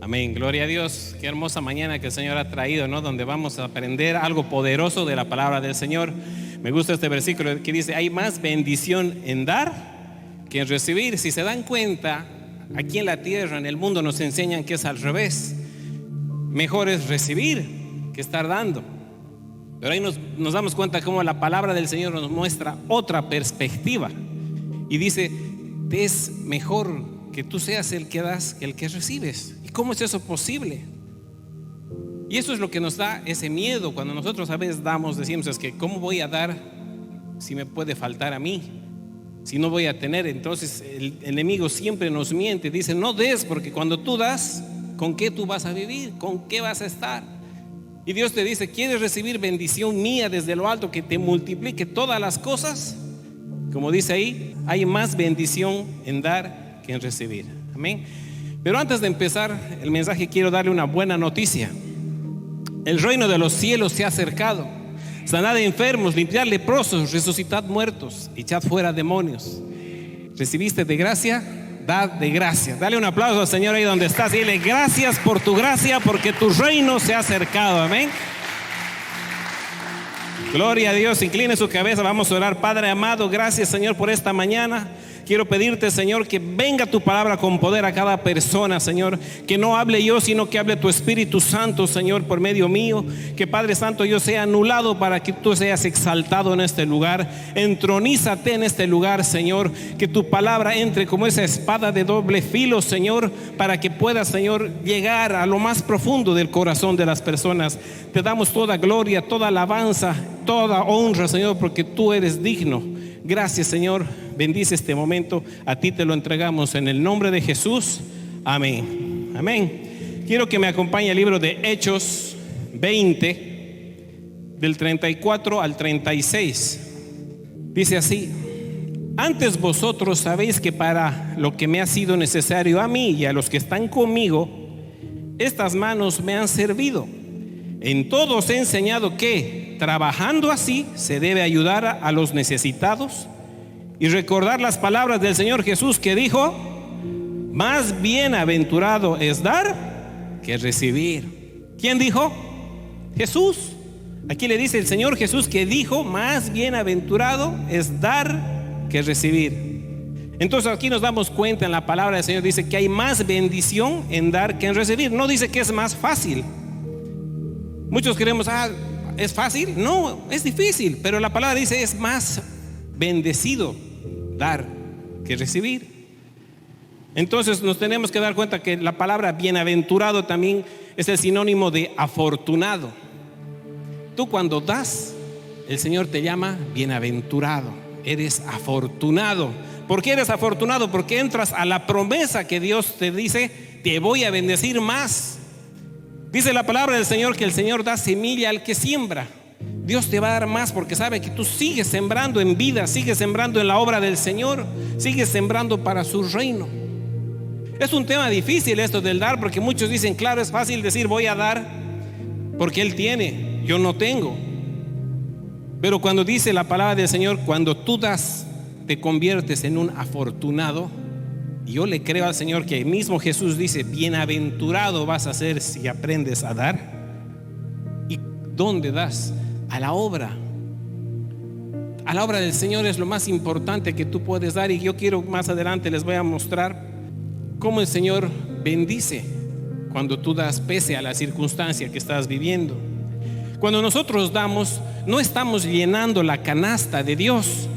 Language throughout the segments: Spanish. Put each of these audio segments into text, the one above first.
Amén, gloria a Dios. Qué hermosa mañana que el Señor ha traído, ¿no? Donde vamos a aprender algo poderoso de la palabra del Señor. Me gusta este versículo que dice: hay más bendición en dar que en recibir. Si se dan cuenta, aquí en la tierra, en el mundo, nos enseñan que es al revés. Mejor es recibir que estar dando. Pero ahí nos damos cuenta cómo la palabra del Señor nos muestra otra perspectiva. Y dice: es mejor que tú seas el que das que el que recibes. ¿Y cómo es eso posible? Y eso es lo que nos da ese miedo cuando nosotros a veces damos. Decimos: es que ¿cómo voy a dar si me puede faltar a mí? Si no voy a tener. Entonces el enemigo siempre nos miente. Dice: no des, porque cuando tú das, ¿con qué tú vas a vivir? ¿Con qué vas a estar? Y Dios te dice: ¿quieres recibir bendición mía desde lo alto, que te multiplique todas las cosas? Como dice ahí, hay más bendición en dar que en recibir. Amén. Pero antes de empezar el mensaje, quiero darle una buena noticia. El reino de los cielos se ha acercado. Sanad enfermos, limpiad leprosos, resucitad muertos, echad fuera demonios. ¿Recibiste de gracia? Dad de gracia. Dale un aplauso al Señor ahí donde estás y dile: gracias por tu gracia, porque tu reino se ha acercado. Amén. Gloria a Dios. Incline su cabeza, vamos a orar. Padre amado, gracias, Señor, por esta mañana. Quiero pedirte, Señor, que venga tu palabra con poder a cada persona, Señor. Que no hable yo, sino que hable tu Espíritu Santo, Señor, por medio mío. Que, Padre Santo, yo sea anulado para que tú seas exaltado en este lugar. Entronízate en este lugar, Señor. Que tu palabra entre como esa espada de doble filo, Señor, para que pueda, Señor, llegar a lo más profundo del corazón de las personas. Te damos toda gloria, toda alabanza, toda honra, Señor, porque tú eres digno. Gracias, Señor. Bendice este momento. A ti te lo entregamos en el nombre de Jesús. Amén. Amén. Quiero que me acompañe el libro de Hechos 20, del 34 al 36. Dice así: antes vosotros sabéis que para lo que me ha sido necesario a mí y a los que están conmigo, estas manos me han servido. En todo os he enseñado que, trabajando así, se debe ayudar a los necesitados y recordar las palabras del Señor Jesús, que dijo: más bienaventurado es dar que recibir. ¿Quién dijo? Jesús. Aquí le dice el Señor Jesús que dijo: más bienaventurado es dar que recibir. Entonces aquí nos damos cuenta, en la palabra del Señor dice que hay más bendición en dar que en recibir. No dice que es más fácil. Muchos creemos: ¿es fácil? No, es difícil. Pero la palabra dice: es más bendecido dar que recibir. Entonces nos tenemos que dar cuenta que la palabra bienaventurado también es el sinónimo de afortunado. Tú cuando das, el Señor te llama bienaventurado. Eres afortunado. ¿Por qué eres afortunado? Porque entras a la promesa que Dios te dice: te voy a bendecir más. Dice la palabra del Señor que el Señor da semilla al que siembra. Dios te va a dar más porque sabe que tú sigues sembrando en vida, sigues sembrando en la obra del Señor, sigues sembrando para su reino. Es un tema difícil esto del dar, porque muchos dicen: claro, es fácil decir voy a dar porque Él tiene, yo no tengo. Pero cuando dice la palabra del Señor, cuando tú das, te conviertes en un afortunado. Y yo le creo al Señor que el mismo Jesús dice: bienaventurado vas a ser si aprendes a dar. ¿Y dónde das? A la obra. A la obra del Señor es lo más importante que tú puedes dar. Y yo quiero más adelante les voy a mostrar cómo el Señor bendice cuando tú das pese a la circunstancia que estás viviendo. Cuando nosotros damos, no estamos llenando la canasta de Dios.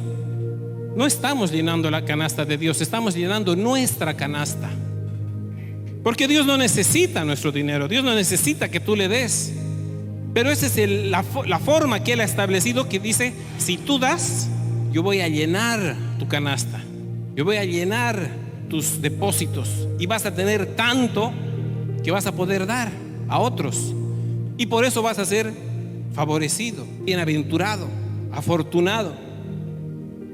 No estamos llenando la canasta de Dios, estamos llenando nuestra canasta. Porque Dios no necesita nuestro dinero, Dios no necesita que tú le des. Pero esa es la forma que Él ha establecido, que dice: si tú das, yo voy a llenar tu canasta, yo voy a llenar tus depósitos, y vas a tener tanto que vas a poder dar a otros. Y por eso vas a ser favorecido, bienaventurado, afortunado.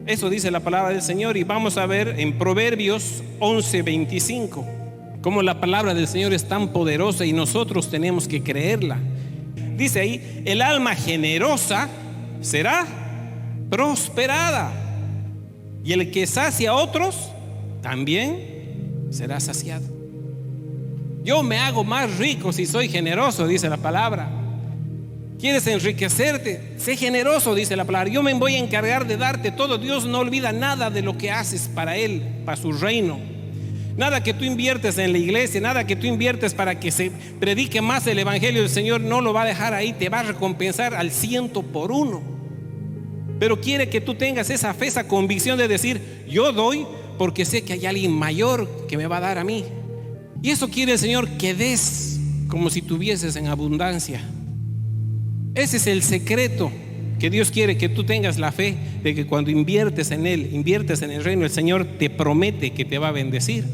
Eso dice la palabra del Señor. Y vamos a ver en Proverbios 11:25 cómo la palabra del Señor es tan poderosa y nosotros tenemos que creerla. Dice ahí: el alma generosa será prosperada, y el que sacia a otros también será saciado. Yo me hago más rico si soy generoso, dice la palabra. ¿Quieres enriquecerte? Sé generoso, dice la palabra. Yo me voy a encargar de darte todo. Dios no olvida nada de lo que haces para Él, para su reino. Nada que tú inviertes en la iglesia, nada que tú inviertes para que se predique más el evangelio del Señor, no lo va a dejar ahí, te va a recompensar al 100%. Pero quiere que tú tengas esa fe, esa convicción de decir: yo doy porque sé que hay alguien mayor que me va a dar a mí. Y eso quiere el Señor, que des como si tuvieses en abundancia. Ese es el secreto que Dios quiere, que tú tengas la fe de que cuando inviertes en Él, inviertes en el reino, el Señor te promete que te va a bendecir.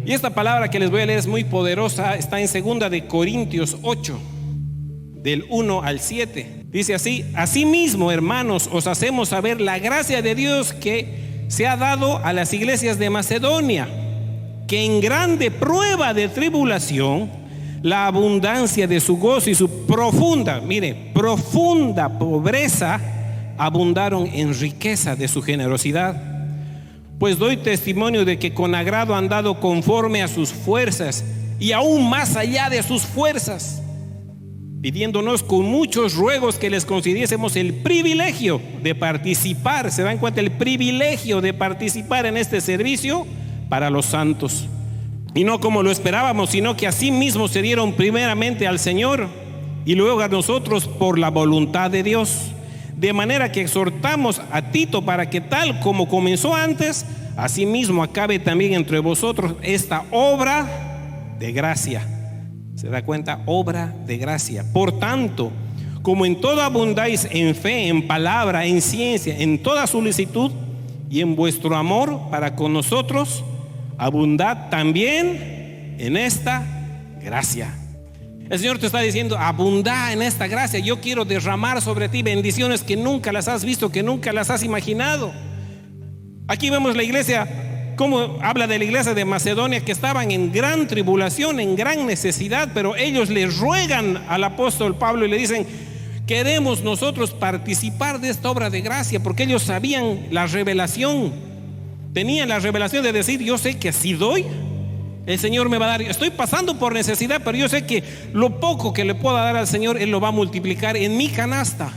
Y esta palabra que les voy a leer es muy poderosa. Está en 2 de Corintios 8, del 1 al 7. Dice así: asimismo, hermanos, os hacemos saber la gracia de Dios que se ha dado a las iglesias de Macedonia, que en grande prueba de tribulación, la abundancia de su gozo y su profunda pobreza abundaron en riqueza de su generosidad. Pues doy testimonio de que con agrado han dado conforme a sus fuerzas y aún más allá de sus fuerzas, pidiéndonos con muchos ruegos que les concediésemos el privilegio de participar. ¿Se dan cuenta? El privilegio de participar en este servicio para los santos. Y no como lo esperábamos, sino que así mismo se dieron primeramente al Señor y luego a nosotros por la voluntad de Dios. De manera que exhortamos a Tito para que tal como comenzó antes, así mismo acabe también entre vosotros esta obra de gracia. ¿Se da cuenta? Obra de gracia. Por tanto, como en todo abundáis en fe, en palabra, en ciencia, en toda solicitud y en vuestro amor para con nosotros, abundad también en esta gracia. El Señor te está diciendo: abundá en esta gracia. Yo quiero derramar sobre ti bendiciones que nunca las has visto, que nunca las has imaginado. Aquí vemos la iglesia, como habla de la iglesia de Macedonia, que estaban en gran tribulación, en gran necesidad, pero ellos le ruegan al apóstol Pablo y le dicen: queremos nosotros participar de esta obra de gracia, porque ellos sabían la revelación. Tenían la revelación de decir: yo sé que si doy, el Señor me va a dar. Estoy pasando por necesidad, pero yo sé que lo poco que le pueda dar al Señor, Él lo va a multiplicar en mi canasta.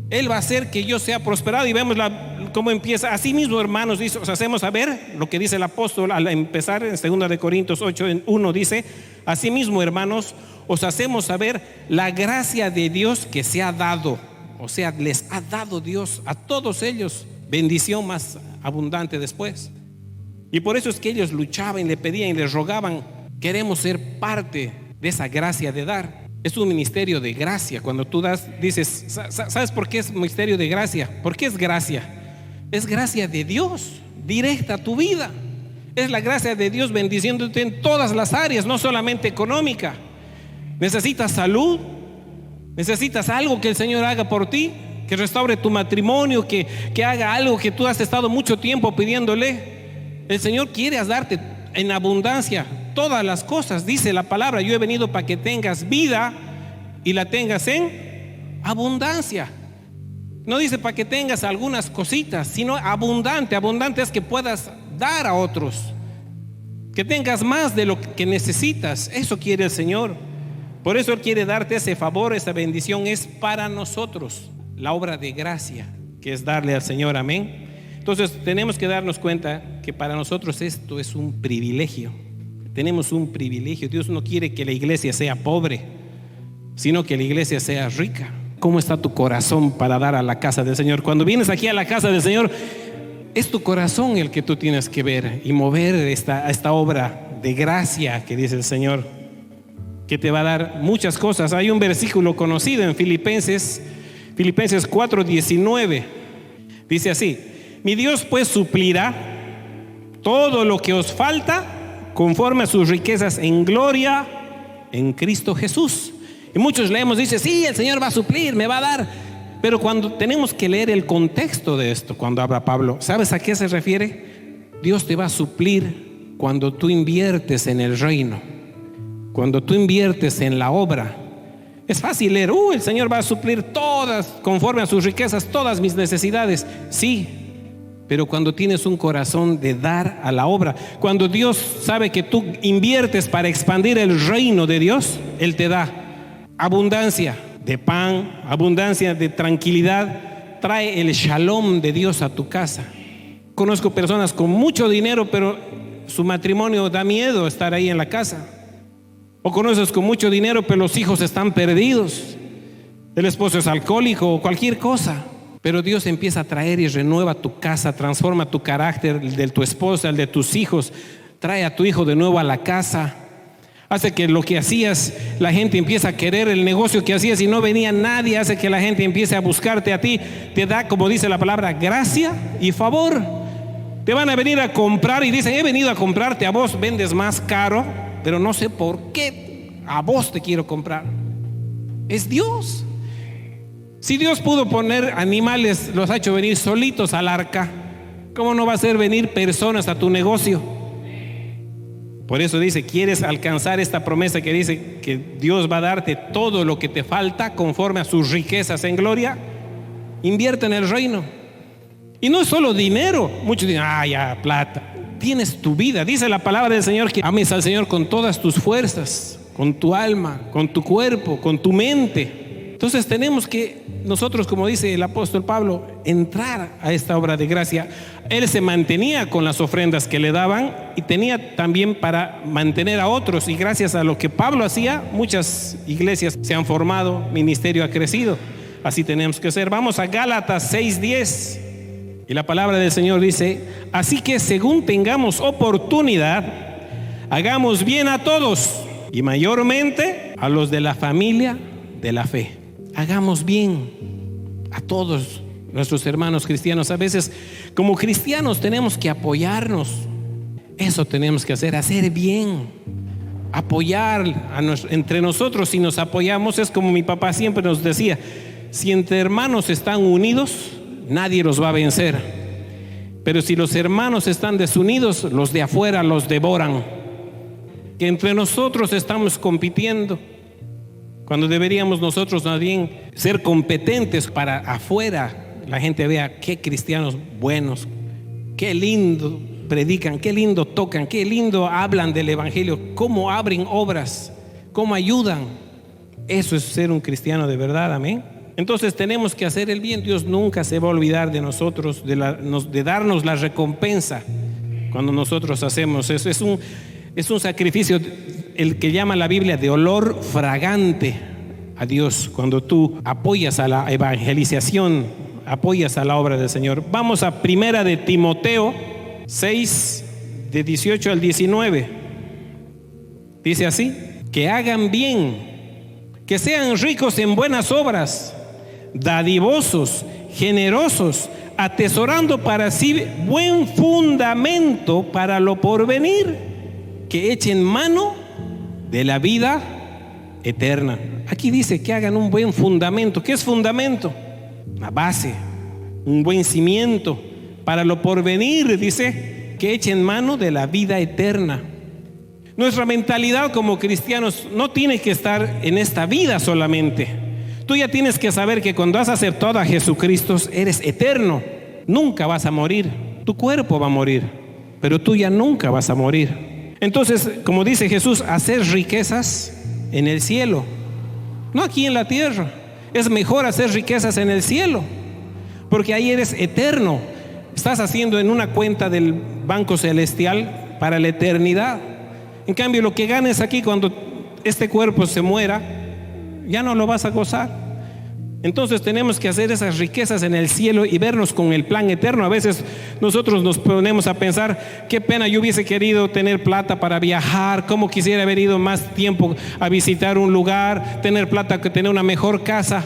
Él va a hacer que yo sea prosperado. Y vemos cómo empieza. Así mismo, hermanos, dice, os hacemos saber lo que dice el apóstol al empezar en 2 de Corintios 8, en 1, dice: así mismo, hermanos, os hacemos saber la gracia de Dios que se ha dado. O sea, les ha dado Dios a todos ellos bendición más abundante después. Y por eso es que ellos luchaban, le pedían y les rogaban: queremos ser parte de esa gracia de dar. Es un ministerio de gracia. Cuando tú das, dices: ¿sabes por qué es ministerio de gracia? ¿Por qué es gracia? Es gracia de Dios directa a tu vida. Es la gracia de Dios bendiciéndote en todas las áreas, no solamente económica. Necesitas salud, necesitas algo que el Señor haga por ti, que restaure tu matrimonio, que haga algo que tú has estado mucho tiempo pidiéndole. El Señor quiere darte en abundancia todas las cosas. Dice la palabra: yo he venido para que tengas vida y la tengas en abundancia. No dice para que tengas algunas cositas, sino abundante. Abundante es que puedas dar a otros, que tengas más de lo que necesitas. Eso quiere el Señor. Por eso Él quiere darte ese favor, esa bendición. Es para nosotros la obra de gracia que es darle al Señor. Amén. Entonces tenemos que darnos cuenta que para nosotros esto es un privilegio. Tenemos un privilegio. Dios no quiere que la iglesia sea pobre, sino que la iglesia sea rica. ¿Cómo está tu corazón para dar a la casa del Señor? Cuando vienes aquí a la casa del Señor, es tu corazón el que tú tienes que ver y mover esta obra de gracia que dice el Señor, que te va a dar muchas cosas. Hay un versículo conocido en Filipenses 4:19. Dice así: mi Dios pues suplirá todo lo que os falta conforme a sus riquezas en gloria en Cristo Jesús. Y muchos leemos, dice: sí, el Señor va a suplir, me va a dar. Pero cuando tenemos que leer el contexto de esto, cuando habla Pablo, ¿sabes a qué se refiere? Dios te va a suplir cuando tú inviertes en el reino, cuando tú inviertes en la obra. Es fácil leer: el Señor va a suplir todas, conforme a sus riquezas, todas mis necesidades. Sí, Pero cuando tienes un corazón de dar a la obra, cuando Dios sabe que tú inviertes para expandir el reino de Dios, Él te da abundancia de pan, abundancia de tranquilidad, trae el shalom de Dios a tu casa. Conozco personas con mucho dinero, pero su matrimonio da miedo estar ahí en la casa. O conoces con mucho dinero, pero los hijos están perdidos, el esposo es alcohólico o cualquier cosa. Pero Dios empieza a traer y renueva tu casa, transforma tu carácter, el de tu esposa, el de tus hijos, trae a tu hijo de nuevo a la casa, hace que lo que hacías, la gente empieza a querer el negocio que hacías y no venía nadie, hace que la gente empiece a buscarte a ti, te da, como dice la palabra, gracia y favor. Te van a venir a comprar y dicen, he venido a comprarte, a vos vendes más caro, pero no sé por qué a vos te quiero comprar. Es Dios. Si Dios pudo poner animales, los ha hecho venir solitos al arca, ¿cómo no va a hacer venir personas a tu negocio? Por eso dice, ¿quieres alcanzar esta promesa que dice que Dios va a darte todo lo que te falta conforme a sus riquezas en gloria? Invierte en el reino. Y no es solo dinero. Muchos dicen, ya, plata. Tienes tu vida. Dice la palabra del Señor que ames al Señor con todas tus fuerzas, con tu alma, con tu cuerpo, con tu mente. Entonces tenemos que nosotros, como dice el apóstol Pablo, entrar a esta obra de gracia. Él se mantenía con las ofrendas que le daban y tenía también para mantener a otros, y gracias a lo que Pablo hacía, muchas iglesias se han formado, ministerio ha crecido. Así tenemos que ser. Vamos a Gálatas 6:10 y la palabra del Señor dice, así que según tengamos oportunidad, hagamos bien a todos y mayormente a los de la familia de la fe. Hagamos bien a todos nuestros hermanos cristianos. A veces como cristianos tenemos que apoyarnos. Eso tenemos que hacer bien, apoyar entre nosotros. Si nos apoyamos, es como mi papá siempre nos decía, si entre hermanos están unidos, nadie los va a vencer. Pero si los hermanos están desunidos, los de afuera los devoran. Que entre nosotros estamos compitiendo, cuando deberíamos nosotros más bien ser competentes para afuera la gente vea qué cristianos buenos, qué lindo predican, qué lindo tocan, qué lindo hablan del evangelio, cómo abren obras, cómo ayudan. Eso es ser un cristiano de verdad, amén. Entonces tenemos que hacer el bien. Dios nunca se va a olvidar de nosotros, de darnos la recompensa cuando nosotros hacemos eso. Es un sacrificio, el que llama la Biblia de olor fragante a Dios, cuando tú apoyas a la evangelización, apoyas a la obra del Señor. Vamos a Primera de Timoteo 6, de 18 al 19. Dice así, que hagan bien, que sean ricos en buenas obras, dadivosos, generosos, atesorando para sí buen fundamento para lo porvenir, que echen mano de la vida eterna. Aquí dice que hagan un buen fundamento. ¿Qué es fundamento? Una base, un buen cimiento para lo porvenir. Dice que echen mano de la vida eterna. Nuestra mentalidad como cristianos no tiene que estar en esta vida solamente. Tú ya tienes que saber que cuando has aceptado a Jesucristo eres eterno. Nunca vas a morir. Tu cuerpo va a morir, pero tú ya nunca vas a morir. Entonces, como dice Jesús, hacer riquezas en el cielo, no aquí en la tierra. Es mejor hacer riquezas en el cielo, porque ahí eres eterno. Estás haciendo en una cuenta del banco celestial para la eternidad. En cambio, lo que ganes aquí cuando este cuerpo se muera, ya no lo vas a gozar. Entonces tenemos que hacer esas riquezas en el cielo y vernos con el plan eterno. A veces nosotros nos ponemos a pensar, qué pena, yo hubiese querido tener plata para viajar, cómo quisiera haber ido más tiempo a visitar un lugar, tener plata, que tener una mejor casa.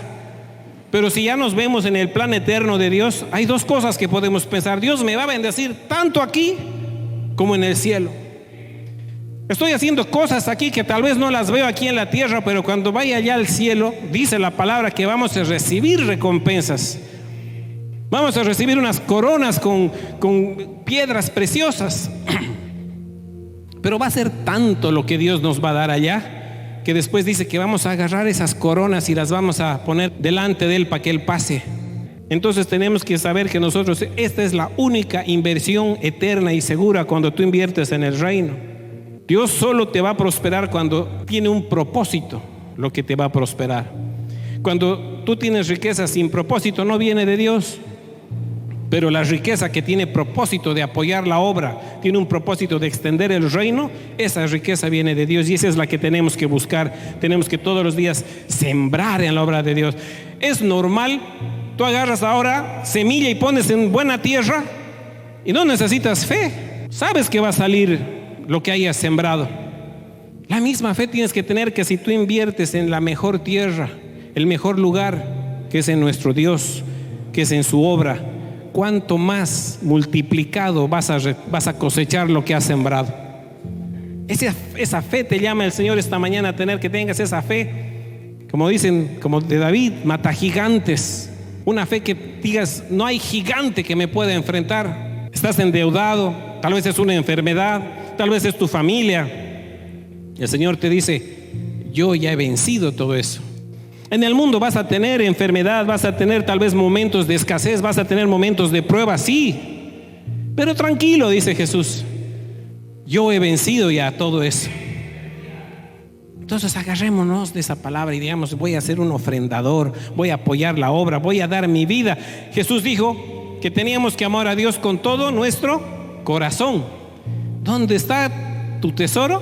Pero si ya nos vemos en el plan eterno de Dios, hay dos cosas que podemos pensar. Dios me va a bendecir tanto aquí como en el cielo. Estoy haciendo cosas aquí que tal vez no las veo aquí en la tierra, pero cuando vaya allá al cielo, dice la palabra que vamos a recibir recompensas. Vamos a recibir unas coronas con piedras preciosas. Pero va a ser tanto lo que Dios nos va a dar allá, que después dice que vamos a agarrar esas coronas y las vamos a poner delante de Él para que Él pase. Entonces tenemos que saber que nosotros, esta es la única inversión eterna y segura cuando tú inviertes en el reino. Dios solo te va a prosperar cuando tiene un propósito, lo que te va a prosperar. Cuando tú tienes riqueza sin propósito, no viene de Dios. Pero la riqueza que tiene propósito de apoyar la obra, tiene un propósito de extender el reino, esa riqueza viene de Dios y esa es la que tenemos que buscar. Tenemos que todos los días sembrar en la obra de Dios. Es normal, tú agarras ahora semilla y pones en buena tierra y no necesitas fe. Sabes que va a salir lo que hayas sembrado. La misma fe tienes que tener, que si tú inviertes en la mejor tierra, el mejor lugar, que es en nuestro Dios, que es en su obra, cuánto más multiplicado vas a cosechar lo que has sembrado. Esa fe te llama el Señor esta mañana a tener, que tengas esa fe, como dicen, como de David, mata gigantes. Una fe que digas, no hay gigante que me pueda enfrentar. Estás endeudado, tal vez es una enfermedad, tal vez es tu familia. El Señor te dice, yo ya he vencido todo eso. En el mundo vas a tener enfermedad, vas a tener tal vez momentos de escasez, vas a tener momentos de prueba, sí. Pero tranquilo, dice Jesús, yo he vencido ya todo eso. Entonces agarrémonos de esa palabra y digamos, voy a ser un ofrendador, voy a apoyar la obra, voy a dar mi vida. Jesús dijo que teníamos que amar a Dios con todo nuestro corazón. ¿Dónde está tu tesoro?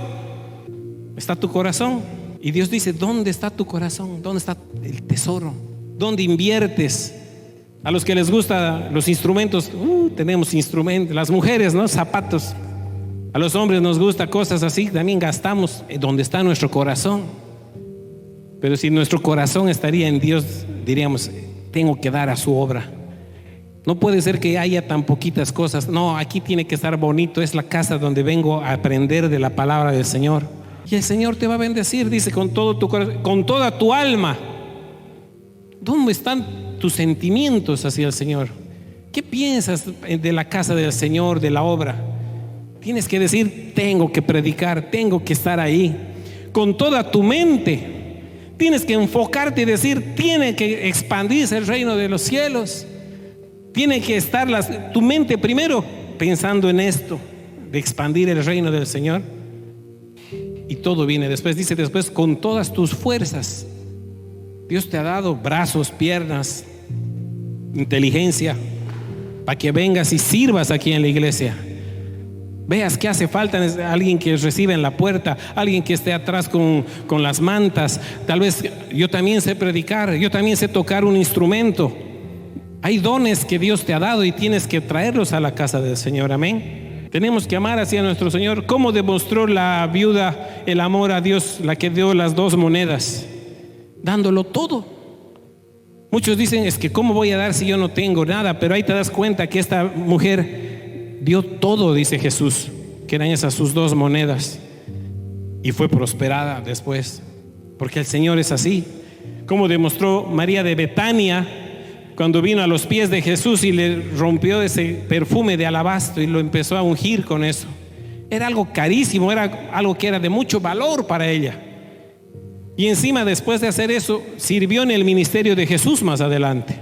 Está tu corazón. Y Dios dice, ¿dónde está tu corazón? ¿Dónde está el tesoro? ¿Dónde inviertes? A los que les gustan los instrumentos, tenemos instrumentos. Las mujeres, ¿no? Zapatos. A los hombres nos gusta cosas así, también gastamos donde está nuestro corazón. Pero si nuestro corazón estaría en Dios, diríamos, tengo que dar a su obra. No puede ser que haya tan poquitas cosas. No, aquí tiene que estar bonito. Es la casa donde vengo a aprender de la palabra del Señor. Y el Señor te va a bendecir, dice, con todo tu corazón, con toda tu alma. ¿Dónde están tus sentimientos hacia el Señor? ¿Qué piensas de la casa del Señor, de la obra? Tienes que decir, tengo que predicar, tengo que estar ahí. Con toda tu mente. Tienes que enfocarte y decir, tiene que expandirse el reino de los cielos. Tiene que estar tu mente primero pensando en esto, de expandir el reino del Señor. Y todo viene después, dice después, con todas tus fuerzas. Dios te ha dado brazos, piernas, inteligencia, para que vengas y sirvas aquí en la iglesia. Veas que hace falta alguien que reciba en la puerta, alguien que esté atrás con las mantas. Tal vez yo también sé predicar, yo también sé tocar un instrumento. Hay dones que Dios te ha dado y tienes que traerlos a la casa del Señor, amén. Tenemos que amar hacia nuestro Señor. ¿Cómo demostró la viuda el amor a Dios, la que dio las 2 monedas? Dándolo todo. Muchos dicen, es que ¿cómo voy a dar si yo no tengo nada? Pero ahí te das cuenta que esta mujer dio todo, dice Jesús, que eran esas sus 2 monedas. Y fue prosperada después, porque el Señor es así. ¿Cómo demostró María de Betania cuando vino a los pies de Jesús y le rompió ese perfume de alabastro y lo empezó a ungir con eso? Era algo carísimo, era algo que era de mucho valor para ella. Y encima, después de hacer eso, sirvió en el ministerio de Jesús más adelante.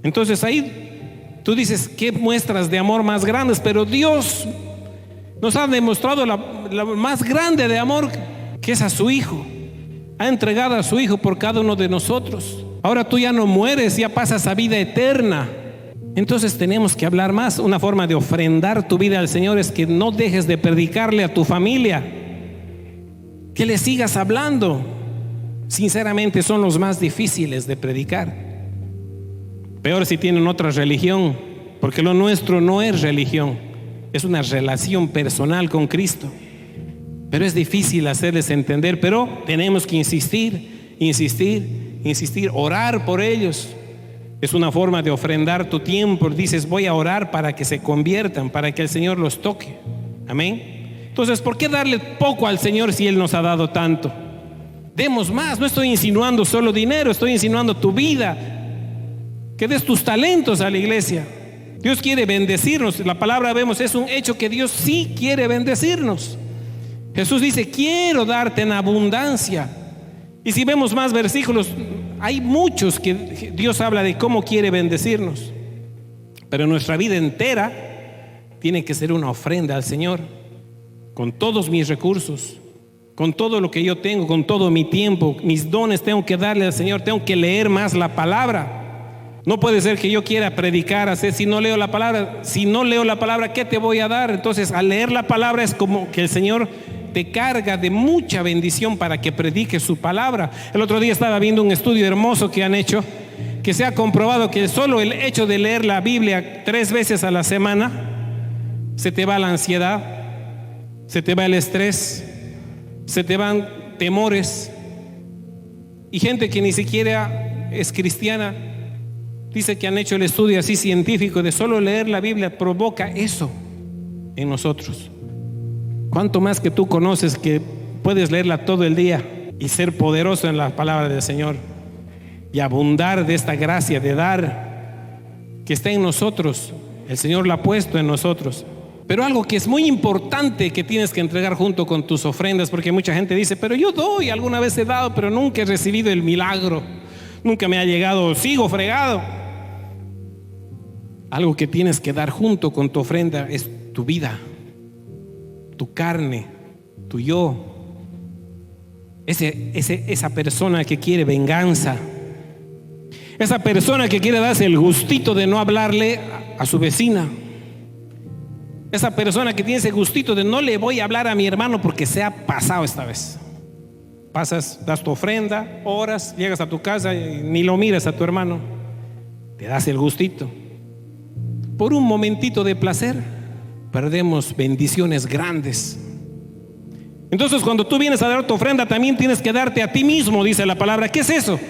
Entonces ahí tú dices, qué muestras de amor más grandes. Pero Dios nos ha demostrado la más grande de amor, que es a su Hijo. Ha entregado a su Hijo por cada uno de nosotros. Ahora tú ya no mueres, ya pasas a vida eterna. Entonces tenemos que hablar más. Una forma de ofrendar tu vida al Señor es que no dejes de predicarle a tu familia, que le sigas hablando. Sinceramente son los más difíciles de predicar. Peor si tienen otra religión, porque lo nuestro no es religión, es una relación personal con Cristo. Pero es difícil hacerles entender. Pero tenemos que insistir, orar por ellos. Es una forma de ofrendar tu tiempo. Dices, voy a orar para que se conviertan, para que el Señor los toque. Amén. Entonces, ¿por qué darle poco al Señor si Él nos ha dado tanto? Demos más. No estoy insinuando solo dinero, estoy insinuando tu vida, que des tus talentos a la iglesia. Dios quiere bendecirnos. La palabra vemos, es un hecho que Dios sí quiere bendecirnos. Jesús dice, quiero darte en abundancia. Y si vemos más versículos, hay muchos que Dios habla de cómo quiere bendecirnos, pero nuestra vida entera tiene que ser una ofrenda al Señor, con todos mis recursos, con todo lo que yo tengo, con todo mi tiempo, mis dones tengo que darle al Señor. Tengo que leer más la palabra. No puede ser que yo quiera predicar, hacer, si no leo la palabra. Si no leo la palabra, ¿qué te voy a dar? Entonces, al leer la palabra es como que el Señor te carga de mucha bendición para que prediques su palabra. El otro día estaba viendo un estudio hermoso que han hecho, que se ha comprobado que solo el hecho de leer la Biblia 3 veces a la semana, se te va la ansiedad, se te va el estrés, se te van temores. Y gente que ni siquiera es cristiana dice que han hecho el estudio así científico de solo leer la Biblia provoca eso en nosotros. Cuánto más que tú conoces que puedes leerla todo el día y ser poderoso en la palabra del Señor y abundar de esta gracia de dar que está en nosotros. El Señor la ha puesto en nosotros. Pero algo que es muy importante que tienes que entregar junto con tus ofrendas, porque mucha gente dice, pero yo doy, alguna vez he dado, pero nunca he recibido el milagro, nunca me ha llegado, sigo fregado. Algo que tienes que dar junto con tu ofrenda es tu vida, tu carne, tu yo. Esa persona que quiere venganza, esa persona que quiere darse el gustito de no hablarle a su vecina, esa persona que tiene ese gustito de no le voy a hablar a mi hermano porque se ha pasado esta vez. Pasas, das tu ofrenda, oras, llegas a tu casa y ni lo miras a tu hermano. Te das el gustito. Por un momentito de placer perdemos bendiciones grandes. Entonces, cuando tú vienes a dar tu ofrenda, también tienes que darte a ti mismo, dice la palabra. ¿Qué es eso?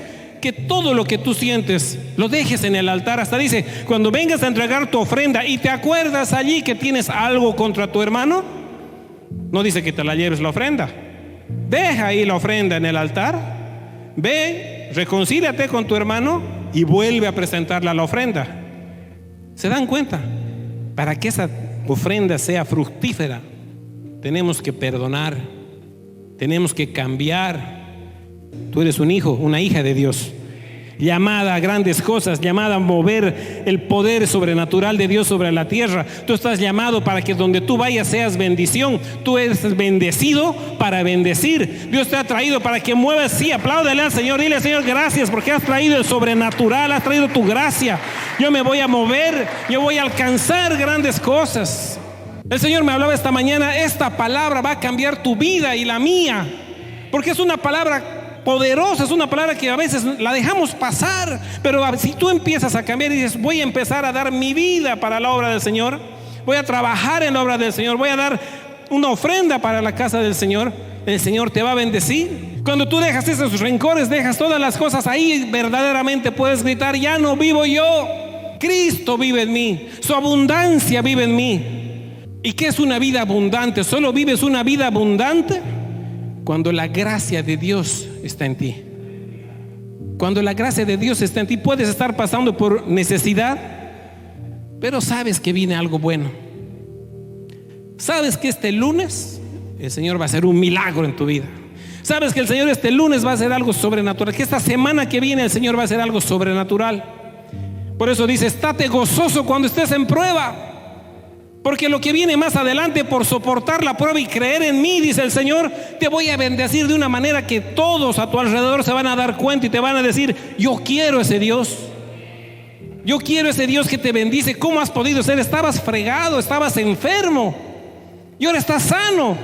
Que todo lo que tú sientes lo dejes en el altar. Hasta dice, cuando vengas a entregar tu ofrenda y te acuerdas allí que tienes algo contra tu hermano, no dice que te la lleves la ofrenda. Deja ahí la ofrenda en el altar, ve, reconcíliate con tu hermano y vuelve a presentarle la ofrenda. ¿Se dan cuenta? Para que esa ofrenda sea fructífera, tenemos que perdonar, tenemos que cambiar. Tú eres un hijo, una hija de Dios, llamada a grandes cosas, llamada a mover el poder sobrenatural de Dios sobre la tierra. Tú estás llamado para que donde tú vayas seas bendición. Tú eres bendecido para bendecir. Dios te ha traído para que muevas. Sí, apláudale al Señor, dile al Señor gracias porque has traído el sobrenatural, has traído tu gracia. Yo me voy a mover, yo voy a alcanzar grandes cosas. El Señor me hablaba esta mañana, esta palabra va a cambiar tu vida y la mía, porque es una palabra poderosa, es una palabra que a veces la dejamos pasar, pero si tú empiezas a cambiar y dices, voy a empezar a dar mi vida para la obra del Señor, voy a trabajar en la obra del Señor, voy a dar una ofrenda para la casa del Señor, el Señor te va a bendecir. Cuando tú dejas esos rencores, dejas todas las cosas ahí, verdaderamente puedes gritar, ya no vivo yo, Cristo vive en mí, su abundancia vive en mí. ¿Y qué es una vida abundante? Solo vives una vida abundante cuando la gracia de Dios está en ti. Cuando la gracia de Dios está en ti, puedes estar pasando por necesidad, pero sabes que viene algo bueno. Sabes que este lunes el Señor va a hacer un milagro en tu vida. Sabes que el Señor este lunes va a hacer algo sobrenatural, que esta semana que viene el Señor va a hacer algo sobrenatural. Por eso dice, estate gozoso cuando estés en prueba, porque lo que viene más adelante, por soportar la prueba y creer en mí, dice el Señor, te voy a bendecir de una manera que todos a tu alrededor se van a dar cuenta y te van a decir, yo quiero ese Dios. Yo quiero ese Dios que te bendice. ¿Cómo has podido ser? Estabas fregado, estabas enfermo y ahora estás sano.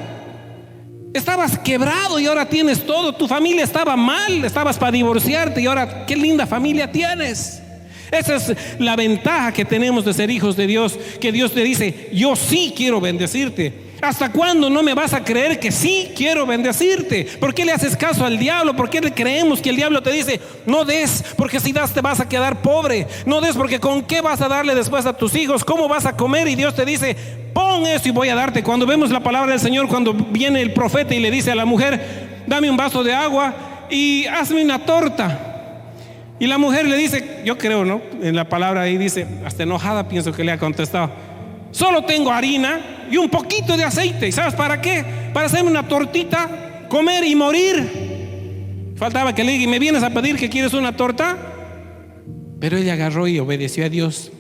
Estabas quebrado y ahora tienes todo. Tu familia estaba mal, estabas para divorciarte y ahora qué linda familia tienes. Esa es la ventaja que tenemos de ser hijos de Dios, que Dios te dice, yo sí quiero bendecirte. ¿Hasta cuándo no me vas a creer que sí quiero bendecirte? ¿Por qué le haces caso al diablo? ¿Por qué le creemos que el diablo te dice, no des, porque si das te vas a quedar pobre? No des, porque ¿con qué vas a darle después a tus hijos? ¿Cómo vas a comer? Y Dios te dice, pon eso y voy a darte. Cuando vemos la palabra del Señor, cuando viene el profeta y le dice a la mujer, dame un vaso de agua y hazme una torta. Y la mujer le dice, yo creo, ¿no? En la palabra ahí dice, hasta enojada pienso que le ha contestado, solo tengo harina y un poquito de aceite. ¿Y sabes para qué? Para hacerme una tortita, comer y morir. Faltaba que le diga: ¿me vienes a pedir que quieres una torta? Pero ella agarró y obedeció a Dios.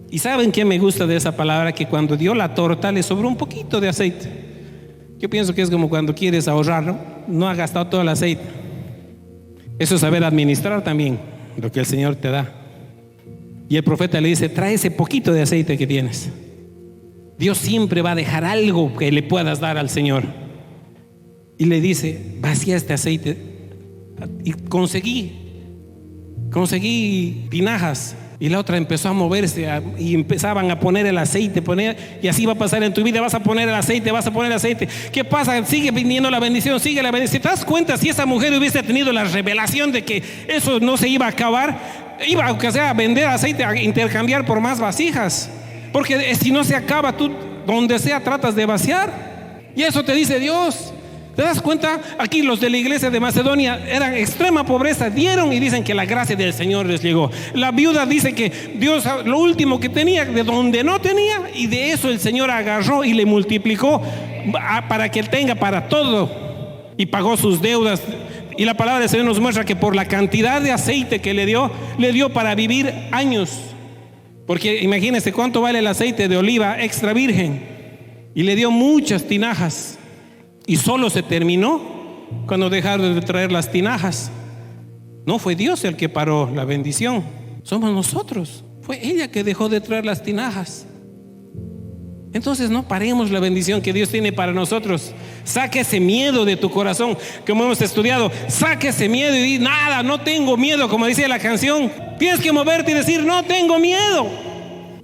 ¿Y saben qué me gusta de esa palabra? Que cuando dio la torta le sobró un poquito de aceite. Yo pienso que es como cuando quieres ahorrar, ¿no? No ha gastado todo el aceite. Eso es saber administrar también lo que el Señor te da. Y el profeta le dice: trae ese poquito de aceite que tienes. Dios siempre va a dejar algo que le puedas dar al Señor. Y le dice: vacía este aceite. Y conseguí tinajas. Y la otra empezó a moverse y empezaban a poner el aceite, y así va a pasar en tu vida. Vas a poner el aceite, vas a poner el aceite. ¿Qué pasa? Sigue viniendo la bendición, sigue la bendición. ¿Te das cuenta? Si esa mujer hubiese tenido la revelación de que eso no se iba a acabar, iba aunque sea a vender aceite, a intercambiar por más vasijas. Porque si no se acaba, tú donde sea tratas de vaciar. Y eso te dice Dios. ¿Te das cuenta? Aquí los de la iglesia de Macedonia eran extrema pobreza, dieron y dicen que la gracia del Señor les llegó. La viuda dice que Dios lo último que tenía, de donde no tenía, y de eso el Señor agarró y le multiplicó para que él tenga para todo, y pagó sus deudas. Y la palabra del Señor nos muestra que por la cantidad de aceite que le dio para vivir años. Porque imagínense cuánto vale el aceite de oliva extra virgen, y le dio muchas tinajas. Y solo se terminó cuando dejaron de traer las tinajas. No fue Dios el que paró la bendición, somos nosotros. Fue ella que dejó de traer las tinajas. Entonces no paremos la bendición que Dios tiene para nosotros. Saque ese miedo de tu corazón, como hemos estudiado. Saque ese miedo y di: nada, no tengo miedo, como dice la canción. Tienes que moverte y decir: no tengo miedo.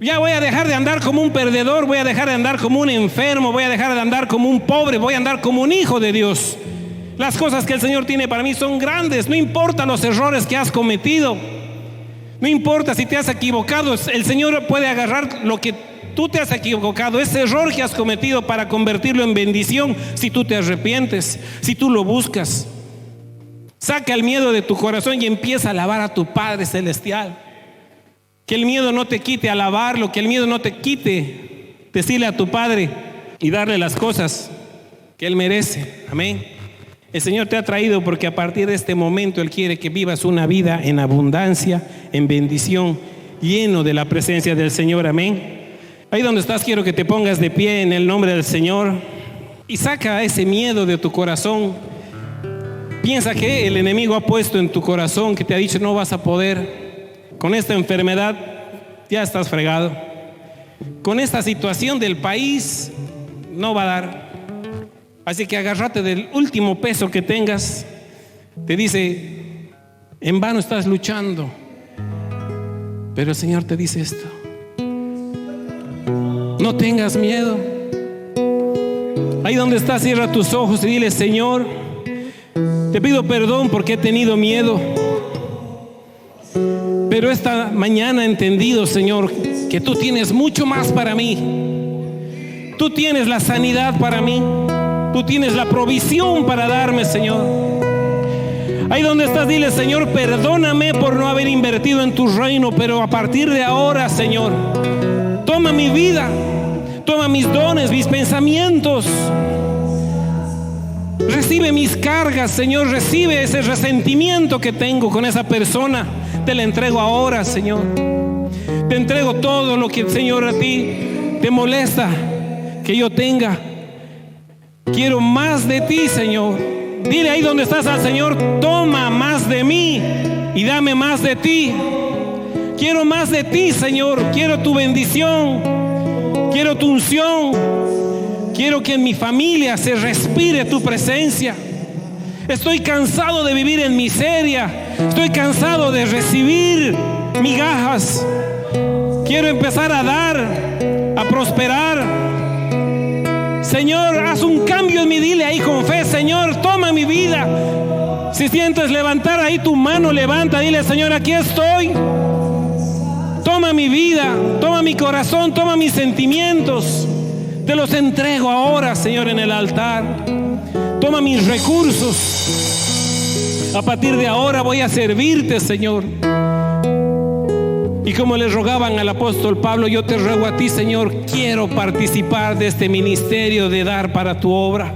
Ya voy a dejar de andar como un perdedor, voy a dejar de andar como un enfermo, voy a dejar de andar como un pobre, voy a andar como un hijo de Dios. Las cosas que el Señor tiene para mí son grandes. No importa los errores que has cometido, no importa si te has equivocado, el Señor puede agarrar lo que tú te has equivocado, ese error que has cometido, para convertirlo en bendición si tú te arrepientes, si tú lo buscas. Saca el miedo de tu corazón y empieza a alabar a tu Padre Celestial. Que el miedo no te quite alabarlo, que el miedo no te quite decirle a tu Padre y darle las cosas que Él merece. Amén. El Señor te ha traído porque a partir de este momento Él quiere que vivas una vida en abundancia, en bendición, lleno de la presencia del Señor. Amén. Ahí donde estás, quiero que te pongas de pie en el nombre del Señor y saca ese miedo de tu corazón. Piensa que el enemigo ha puesto en tu corazón, que te ha dicho: no vas a poder. Con esta enfermedad ya estás fregado. Con esta situación del país no va a dar. Así que agárrate del último peso que tengas. Te dice: en vano estás luchando. Pero el Señor te dice esto: no tengas miedo. Ahí donde estás, cierra tus ojos y dile: Señor, te pido perdón porque he tenido miedo. Pero esta mañana he entendido, Señor, que tú tienes mucho más para mí. Tú tienes la sanidad para mí. Tú tienes la provisión para darme, Señor. Ahí donde estás, dile: Señor, perdóname por no haber invertido en tu reino, pero a partir de ahora, Señor, toma mi vida, toma mis dones, mis pensamientos. Recibe mis cargas, Señor. Recibe ese resentimiento que tengo con esa persona. Te la entrego ahora, Señor. Te entrego todo lo que, Señor, a ti te molesta que yo tenga. Quiero más de ti, Señor. Dile ahí donde estás al Señor: toma más de mí y dame más de ti. Quiero más de ti, Señor. Quiero tu bendición. Quiero tu unción. Quiero que en mi familia se respire tu presencia. Estoy cansado de vivir en miseria. Estoy cansado de recibir migajas. Quiero empezar a dar, a prosperar. Señor, haz un cambio en mí. Dile ahí con fe: Señor, toma mi vida. Si sientes levantar ahí tu mano, levanta. Dile: Señor, aquí estoy. Toma mi vida, toma mi corazón, toma mis sentimientos. Te los entrego ahora, Señor, en el altar. Toma mis recursos. A partir de ahora voy a servirte, Señor. Y como le rogaban al apóstol Pablo, yo te ruego a ti, Señor, quiero participar de este ministerio de dar para tu obra.